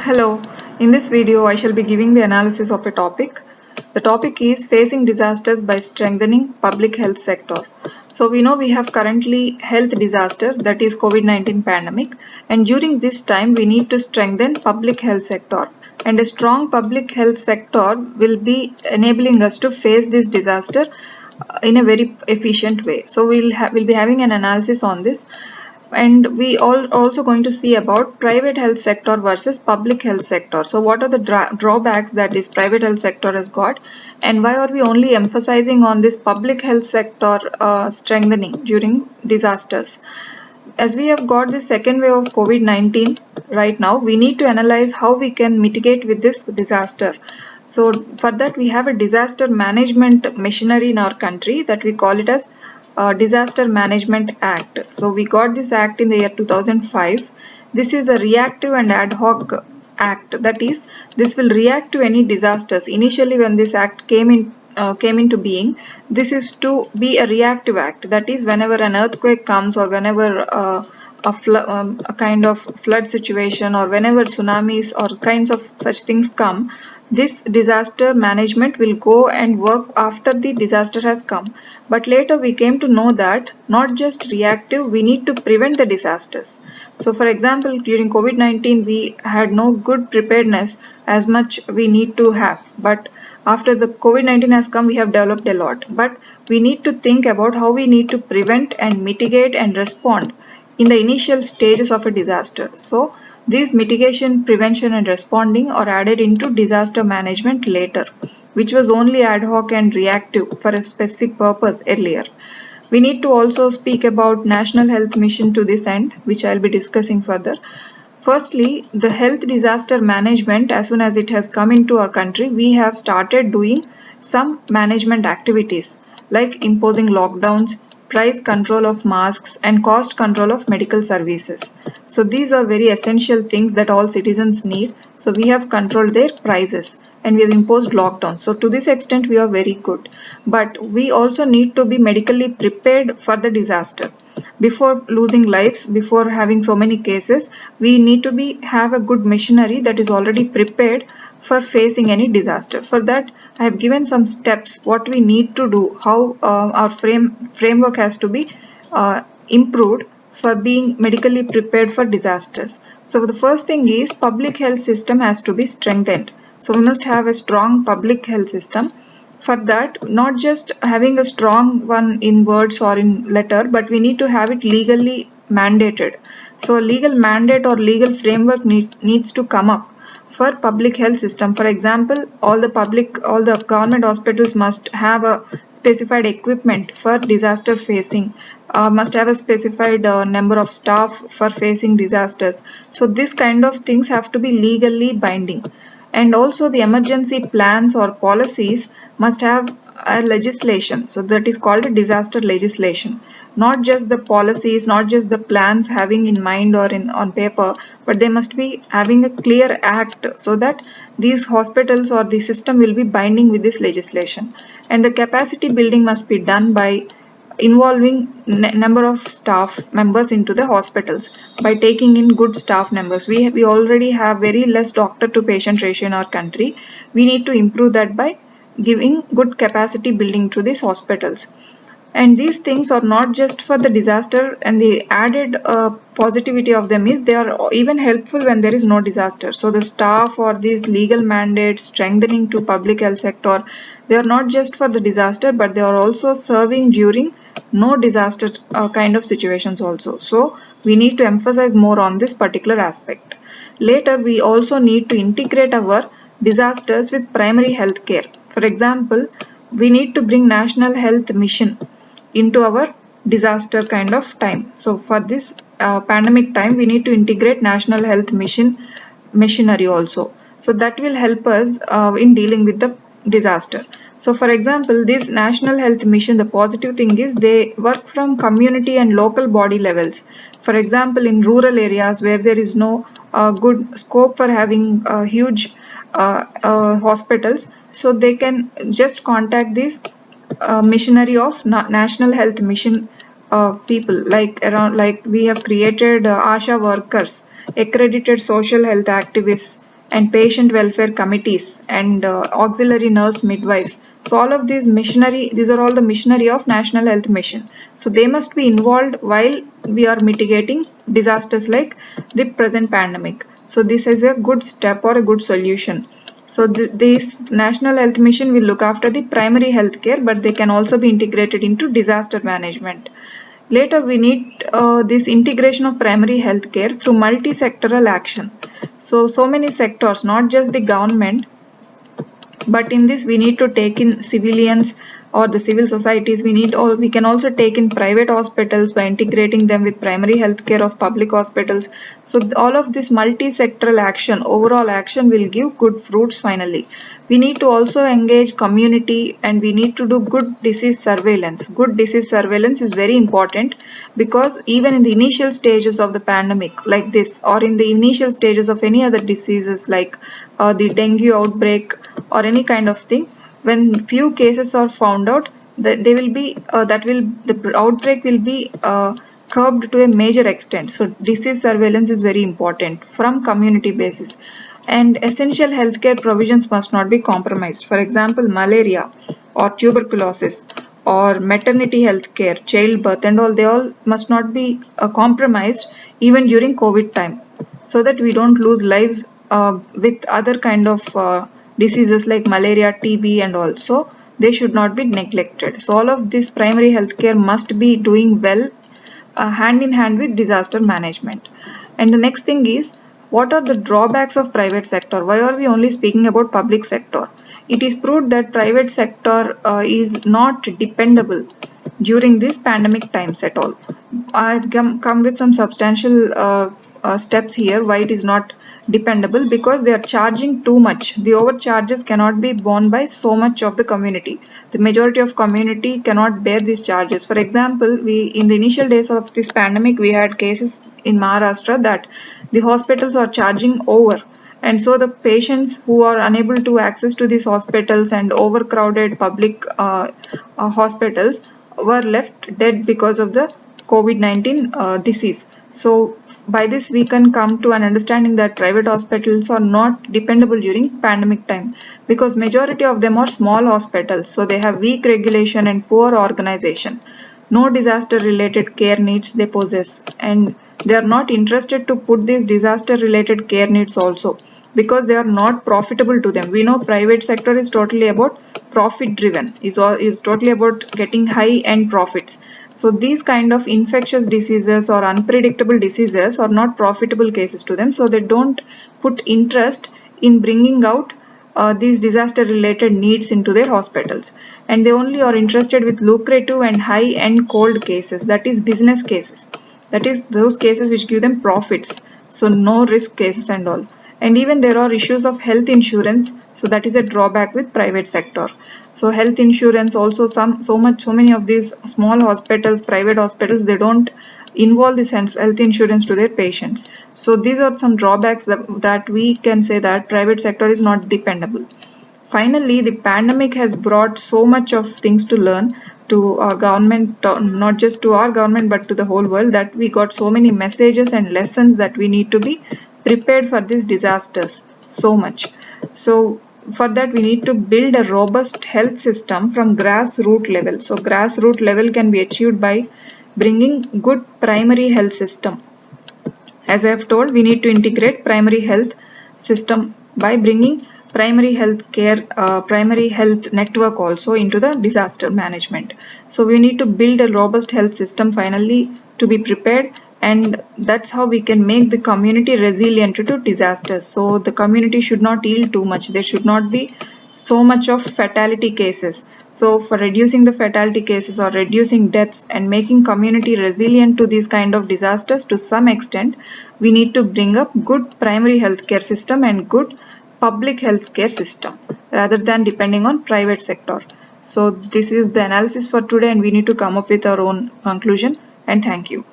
Hello, in this video I shall be giving the analysis of a topic. The topic is facing disasters by strengthening public health sector. So we know we have currently health disaster, that is COVID-19 pandemic, and during this time we need to strengthen public health sector, and a strong public health sector will be enabling us to face this disaster in a very efficient way. So we'll be having an analysis on this, and we all also going to see about private health sector versus public health sector. So what are the drawbacks that this private health sector has got, and why are we only emphasizing on this public health sector strengthening during disasters? As we have got the second wave of COVID-19 right now, we need to analyze how we can mitigate with this disaster. So for that we have a disaster management machinery in our country that we call it as Disaster Management Act. So we got this act in the year 2005. This is a reactive and ad hoc act. That is, this will react to any disasters. Initially, when this act came into being, this is to be a reactive act. That is, whenever an earthquake comes or whenever a kind of flood situation or whenever tsunamis or kinds of such things come, this disaster management will go and work after the disaster has come. But later we came to know that not just reactive, we need to prevent the disasters. So for example, during COVID-19, we had no good preparedness as much we need to have. But after the COVID-19 has come, we have developed a lot. But we need to think about how we need to prevent and mitigate and respond in the initial stages of a disaster. So these mitigation, prevention and responding are added into disaster management later, which was only ad hoc and reactive for a specific purpose earlier. We need to also speak about National Health Mission to this end, which I'll be discussing further. Firstly, the health disaster management, as soon as it has come into our country, we have started doing some management activities like imposing lockdowns, price control of masks, and cost control of medical services. So these are very essential things that all citizens need. So we have controlled their prices and we have imposed lockdown. So to this extent, we are very good. But we also need to be medically prepared for the disaster. Before losing lives, before having so many cases, we need to have a good machinery that is already prepared for facing any disaster. For that, I have given some steps what we need to do, how our framework has to be improved for being medically prepared for disasters. So the first thing is public health system has to be strengthened. So we must have a strong public health system. For that, not just having a strong one in words or in letter, but we need to have it legally mandated. So a legal mandate or legal framework needs to come up for public health system. For example, all the government hospitals must have a specified equipment for disaster facing, must have a specified number of staff for facing disasters. So this kind of things have to be legally binding. And also the emergency plans or policies must have a legislation. So that is called a disaster legislation. Not just the policies, not just the plans having in mind or on paper, but they must be having a clear act so that these hospitals or the system will be binding with this legislation. And the capacity building must be done by involving number of staff members into the hospitals by taking in good staff numbers. We already have very less doctor to patient ratio in our country. We need to improve that by giving good capacity building to these hospitals. And these things are not just for the disaster, and the added positivity of them is they are even helpful when there is no disaster. So the staff or these legal mandates strengthening to public health sector, they are not just for the disaster, but they are also serving during no disaster kind of situations also. So we need to emphasize more on this particular aspect. Later, we also need to integrate our disasters with primary health care. For example, we need to bring National Health Mission into our disaster kind of time. So for this pandemic time, we need to integrate National Health Mission machinery also. So that will help us in dealing with the disaster. So for example, this National Health Mission, the positive thing is they work from community and local body levels. For example, in rural areas where there is no good scope for having huge hospitals, so they can just contact these missionary of National Health Mission people, like we have created ASHA workers, accredited social health activists, and patient welfare committees and auxiliary nurse midwives. So all of these are all the machinery of National Health Mission. So they must be involved while we are mitigating disasters like the present pandemic. So this is a good step or a good solution. So this National Health Mission will look after the primary health care, but they can also be integrated into disaster management. Later, we need this integration of primary health care through multi-sectoral action. So many sectors, not just the government, but in this we need to take in civilians or the civil societies. We can also take in private hospitals by integrating them with primary health care of public hospitals. So all of this multi-sectoral action, overall action, will give good fruits finally. We need to also engage community, and we need to do good disease surveillance. Good disease surveillance is very important, because even in the initial stages of the pandemic like this, or in the initial stages of any other diseases like the dengue outbreak or any kind of thing, when few cases are found out, the outbreak will be curbed to a major extent. So disease surveillance is very important from community basis, and essential healthcare provisions must not be compromised. For example, malaria or tuberculosis or maternity health care, childbirth and all, they all must not be compromised even during COVID time, so that we don't lose lives with other kind of diseases like malaria, TB and all. So they should not be neglected. So all of this primary healthcare must be doing well hand in hand with disaster management. And the next thing is, what are the drawbacks of private sector? Why are we only speaking about public sector? It is proved that private sector is not dependable during these pandemic times at all. I've come with some substantial steps here why it is not dependable: because they are charging too much. The overcharges cannot be borne by so much of the community. The majority of community cannot bear these charges. For example, in the initial days of this pandemic, we had cases in Maharashtra that the hospitals are charging over, and so the patients who are unable to access to these hospitals and overcrowded public hospitals were left dead because of the COVID-19 disease. So by this we can come to an understanding that private hospitals are not dependable during pandemic time, because majority of them are small hospitals, so they have weak regulation and poor organization. No disaster related care needs they possess, and they are not interested to put these disaster related care needs also, because they are not profitable to them. We know private sector is totally about profit driven, is totally about getting high end profits. So these kind of infectious diseases or unpredictable diseases are not profitable cases to them, so they don't put interest in bringing out these disaster related needs into their hospitals, and they only are interested with lucrative and high end cold cases, that is business cases, that is those cases which give them profits, so no risk cases and all. And even there are issues of health insurance, so that is a drawback with private sector. So health insurance also, so many of these small hospitals, private hospitals, they don't involve this health insurance to their patients. So these are some drawbacks that we can say that private sector is not dependable. Finally, the pandemic has brought so much of things to learn to our government, not just to our government but to the whole world, that we got so many messages and lessons that we need to be prepared for these disasters so much. So for that we need to build a robust health system from grassroots level. So grassroots level can be achieved by bringing good primary health system. As I have told, we need to integrate primary health system by bringing primary health care, primary health network also into the disaster management. So we need to build a robust health system finally to be prepared, and that's how we can make the community resilient to disasters. So the community should not yield too much. There should not be so much of fatality cases. So for reducing the fatality cases or reducing deaths and making community resilient to these kind of disasters to some extent, we need to bring up good primary healthcare system and good public healthcare system rather than depending on private sector. So this is the analysis for today, and we need to come up with our own conclusion. And thank you.